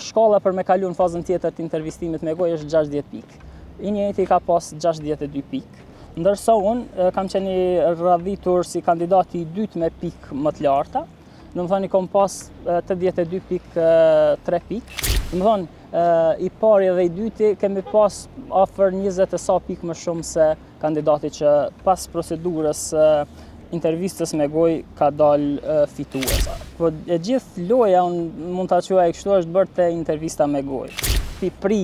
shkalla për me kalu në fazën tjetër të intervistimit me gojë është 60 pikë. I njëjti ka pas 62 pikë. Ndërsa unë kam qenë radhitur si kandidati i dytë me pikë më të larta. Do të thonë i kam pas 82 pikë 3 pikë. Do të thonë i pari dhe i dyti kemi pas afër 20 e sa pikë më shumë se kandidati që pas procedurës intervistës me gojë ka dalë fitues. Po e gjithë loja unë mund ta quaj kështu është bërë te intervista me gojë. Pri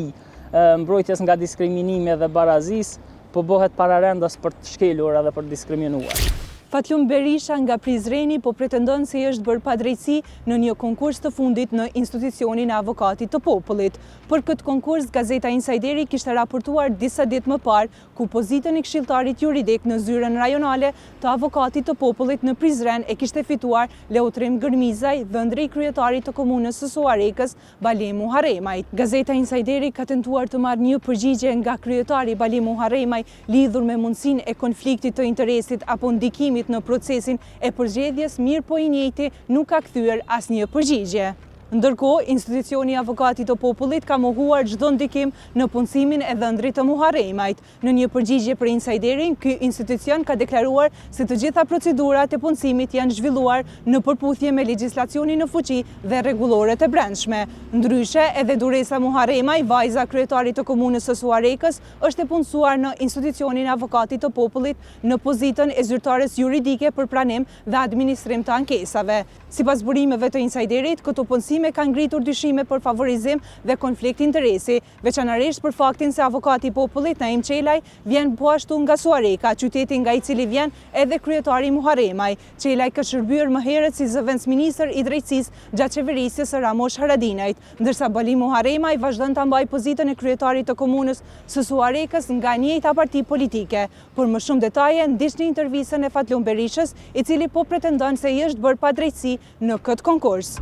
mbrojtjes nga diskriminimi dhe barazisë, po bëhet pararendas për të shkelur edhe për të diskriminuar. Fatlum Berisha nga Prizreni po pretendon se është bërë padrejtësi në një konkurs të fundit në institucionin e avokatit të popullit. Për këtë konkurs, Gazeta Insajderi kishte raportuar disa ditë më parë ku pozitën e këshilltarit juridik në zyrën rajonale të avokatit të popullit në Prizren e kishte fituar Leutrim Gërmizaj, dhëndri kryetarit të komunës së Suarekës, Bali Muharemaj. Gazeta Insajderi ka tentuar të marrë një përgjigje nga kryetari Bali Muharemaj lidhur me mundësinë e konfliktit të interesit apo ndikimit në procesin e përzgjedhjes, mirë po i njëjti nuk ka kthyer asnjë përgjigje. Ndërkohë, institucioni i avokatit të popullit ka mohuar çdo ndikim në punësimin e dhëndrit të Muharemajt. Në një përgjigje për Insajderin, ky institucion ka deklaruar se të gjitha procedurat e punësimit janë zhvilluar në përputhje me legjislacionin në fuqi dhe rregulloret e brendshme. Ndryshe, edhe Duresa Muharemaj, vajza kryetarit të komunës së Suarekës, është e punësuar në institucionin e avokatit të popullit në pozitën e zyrtares juridike për pranim dhe administrim të ankesave. Sipas burimeve të Insajderit, këto punësime kanë ngritur dyshime për favorizim dhe konflikt interesi, veçanërisht për faktin se avokati i popullit Naim Çelaj vjen po ashtu nga Suareka, qyteti nga i cili vjen edhe kryetari Muharemaj. Çelaj ka shërbyer më herët si zëvendësministër i drejtësisë gjatë qeverisjes së Ramosh Haradinajt, ndërsa Bali Muharemaj vazhdon ta mbajë pozitën e kryetarit të komunës së Suarekës nga njëjta parti politike. Për më shumë detaje, ndiqni intervistën e Fatlum Berishës, i cili po pretendon se i është bërë padrejtësi në këtë konkurs.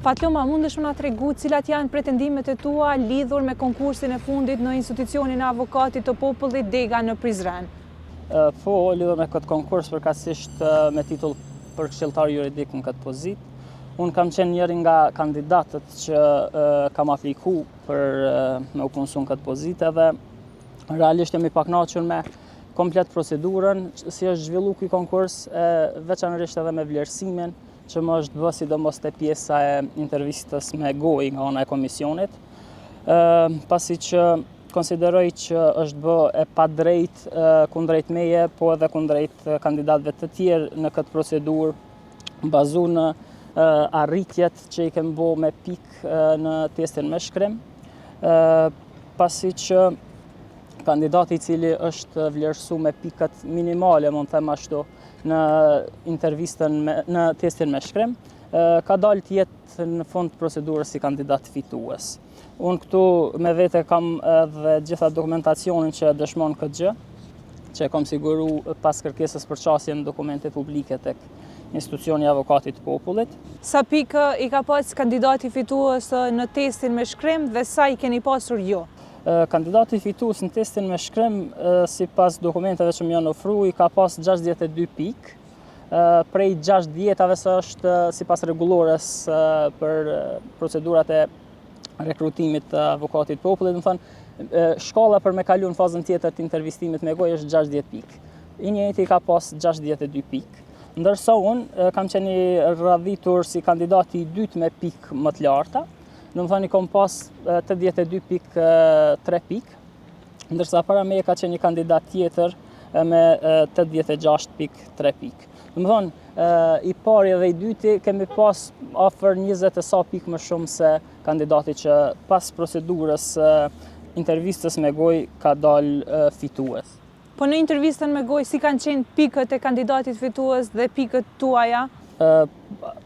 Fatlum, a mundesh më na tregu cilat janë pretendimet e tua lidhur me konkursin e fundit në institucionin e avokatit të popullit Dega në Prizren? Po, lidhur me këtë konkurs përkatësisht me titull për këshilltar juridik në këtë pozitë. Unë kam qenë njëri nga kandidatët që kam apliku për me u punësu në këtë pozitë dhe realisht jam i pakënaqur me komplet procedurën, si është zhvillu ky konkurs, veçanërisht edhe me vlerësimin që më është bë sidomos te pjesa e intervistës me gojë nga ana e komisionit, pasi që konsideroj që është bë e padrejt kundrejt meje, po edhe kundrejt kandidatëve të tjerë në këtë procedurë, bazuar në arritjet që i kemë bo me pikë në testin me shkrim, pasi që kandidati i cili është vlerësu me pikët minimale, mund të them ashtu, në intervistën në testin me shkrim, ka dalë të jetë në fund procedurës si kandidat fitues. Unë këtu me vete kam edhe gjitha dokumentacionin që dëshmon këtë gjë, që e kam siguru pas kërkesës për qasje në dokumente publike tek institucioni i avokatit të popullit. Sa pikë i ka pas kandidati fitues në testin me shkrim dhe sa i keni pasur jo? Kandidati fitues në testin me shkrim, sipas dokumenteve që më janë ofruar, i ka pas 62 pikë. Prej 60-ave së është sipas rregullores për procedurat e rekrutimit të avokatit të popullit, do të thonë shkalla për me kalu në fazën tjetër të intervistimit me gojë është 60 pikë. I njëjti ka pas 62 pikë. Ndërsa unë kam qenë radhitur si kandidati i dytë me pikë më të larta. Do të thonë i kam pas 82 pikë 3 pikë, ndërsa para meje ka qenë një kandidat tjetër me 86 pikë 3 pikë. Do të thonë i pari dhe i dyti kemi pas afër 20 e sa pikë më shumë se kandidati që pas procedurës intervistës me gojë ka dalë fitues. Po në intervistën me gojë, si kanë qenë pikët e kandidatit fitues dhe pikët tuaja?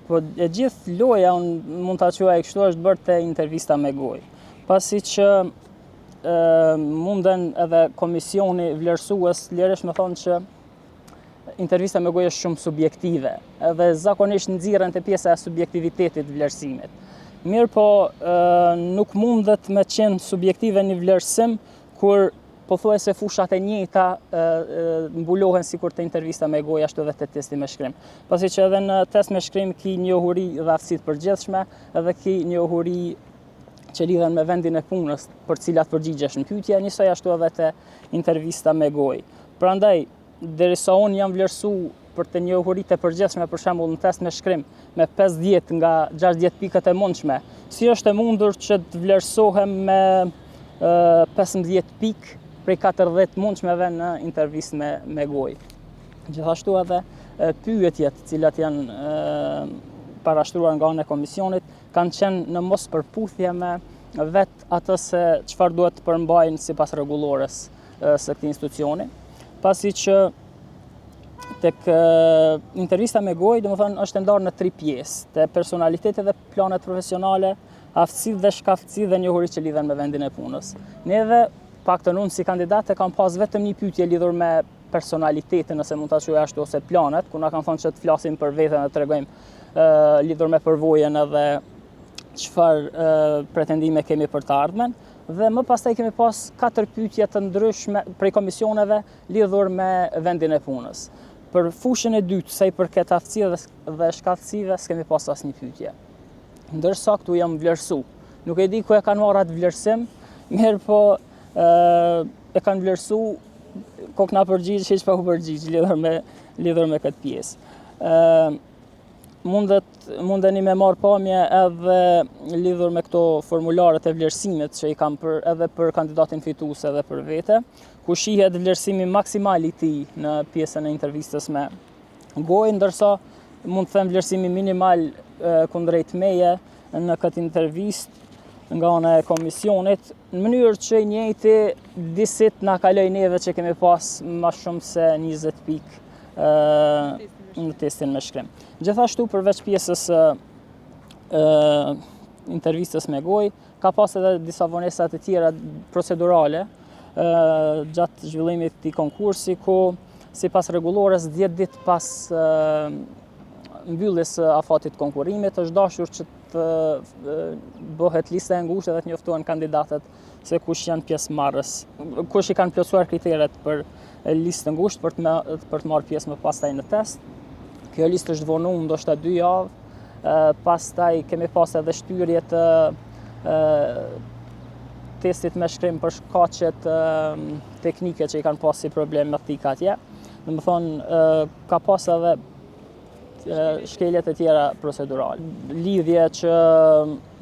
Po e gjithë loja, unë mund ta quaj kështu, është bërë te intervista me gojë. Pasi që munden edhe komisioni vlerësues lirisht me thonë që intervista me gojë është shumë subjektive, edhe zakonisht nxirren te pjesa e subjektivitetit vlerësimit. Mirë po, nuk mundet me qenë subjektive një vlerësim kur pothuajse fushat e njëjta mbulohen sikur të intervista me gojë ashtu edhe te testi me shkrim. Pasi që edhe në test me shkrim ki njohuri dhe aftësi të përgjithshme, edhe ki njohuri që lidhen me vendin e punës për cilat përgjigjesh në pyetje, njësoj ashtu edhe te intervista me gojë. Prandaj, derisa unë jam vlerësu për të njohuritë e përgjithshme, për shembull në test me shkrim, me 50 nga 60 pikët e mundshme, si është e mundur që të vlerësohem me 15 pikë prej 40 mundshmeve në intervistë me gojë. Gjithashtu edhe pyetjet të cilat janë parashtruar nga ana e komisionit kanë qenë në mos përputhje me vetë atë se çfarë duhet të përmbajnë sipas rregullores së këtij institucioni, pasi që tek intervista me gojë, domethënë është ndarë në 3 pjesë, te personaliteti dhe planet profesionale, aftësi dhe shkaftësi dhe njohuri që lidhen me vendin e punës. Neve paktën unë si kandidat e kam pas vetëm një pyetje lidhur me personalitetin, nëse mund ta quaj ashtu, ose planet, ku na kanë thonë që të flasim për veten dhe të tregojmë lidhur me përvojën edhe çfarë pretendime kemi për të ardhmen, dhe më pastaj kemi pas 4 pyetje të ndryshme prej komisioneve lidhur me vendin e punës. Për fushën e dytë, sa i përket aftësive dhe shkaftësive, s'kemi pas asnjë pyetje. Ndërsa këtu jam vlerësu. Nuk e di ku e kanë marrë atë vlerësim, mirë po e kanë vlerësu, kokna përgjigj, hiç pa u përgjigj lidhur me këtë pjesë. Mundeni me marrë pamje edhe lidhur me këto formularet e vlerësimit që i kam edhe për kandidatin fitues edhe për vete, ku shihet vlerësimi maksimal i tij në pjesën e intervistës me gojë, ndërsa mund të them vlerësimi minimal kundrejt meje në këtë intervistë nga ana e komisionit, në mënyrë që i njëjti disit na kaloj neve që kemi pas më shumë se 20 pikë në testin me shkrim. Gjithashtu, përveç pjesës intervistës me gojë, ka pas edhe disa vonesa të tjera procedurale gjatë zhvillimit të konkursi, ku sipas rregullores 10 ditë pas mbylljes së afatit konkurrimit është dashur që të bëhet lista e ngushtë dhe të njoftohen kandidatët se kush janë pjesëmarrës, kush i kanë plotësuar kriteret për listë të ngushtë për të marrë pjesë më pastaj në test. Kjo listë është vonuar ndoshta 2 javë, pastaj kemi pas edhe shtyrje të testit me shkrim për shkaqet teknike që i kanë pas si problematika atje. Domethënë ka pas edhe shkeljet e tjera procedurale. Lidhje që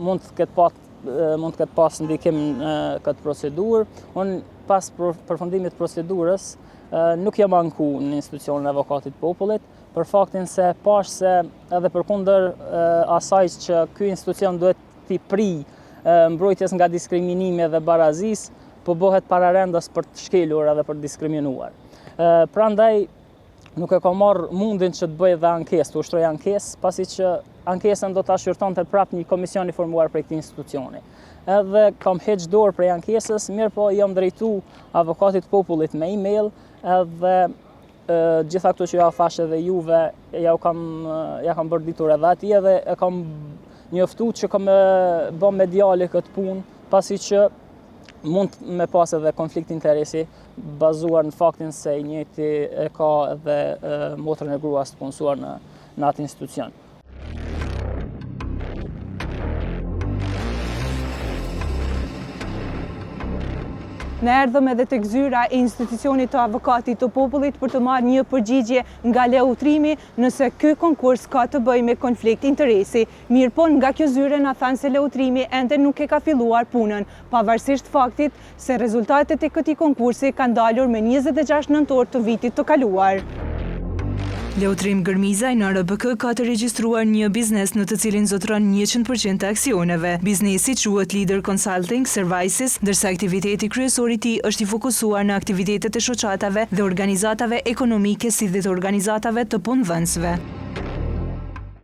mund të ketë pas ndikim në këtë procedurë. Unë pas përfundimit procedurës nuk jam anku në institucionin e avokatit popullit, për faktin se pash se edhe përkundër asaj që ky institucion duhet t'i prij mbrojtjes nga diskriminimi dhe barazis, po bëhet pararendas për të shkelur edhe për të diskriminuar. Prandaj nuk e kam marrë mundin që të bëj dhe ankesë, të ushtroj ankesë, pasi që ankesën do ta shqyrtonte prap një komision i formuar prej këtij institucioni. Edhe kam heq dorë prej ankesës, mirë po jam drejtu avokatit popullit me email, edhe gjitha këto që ja thash edhe juve, ja kam bërë ditur edhe atij, edhe e kam njoftuar që kam bë mediale këtë punë, pasi që mund me pas edhe konflikt interesi bazuar në faktin se i njëjti e ka edhe motrën e gruas të punësuar në atë institucion. Ne erdhëm edhe tek zyra e institucionit të avokatit të popullit për të marrë një përgjigje nga leutrimi nëse ky konkurs ka të bëjë me konflikt interesi. Mirëpo nga kjo zyre na thanë se leutrimi ende nuk e ka filluar punën, pavarësisht faktit se rezultatet e këtij konkursi kanë dalur me 26 nëntor të vitit të kaluar. Leutrim Gërmizaj në RBK ka të regjistruar një biznes në të cilin zotron 100% të aksioneve. Biznesi quhet Leader Consulting Services, ndërsa aktiviteti kryesor i tij është i fokusuar në aktivitetet e shoqatave dhe organizatave ekonomike si dhe të organizatave të punëdhënësve.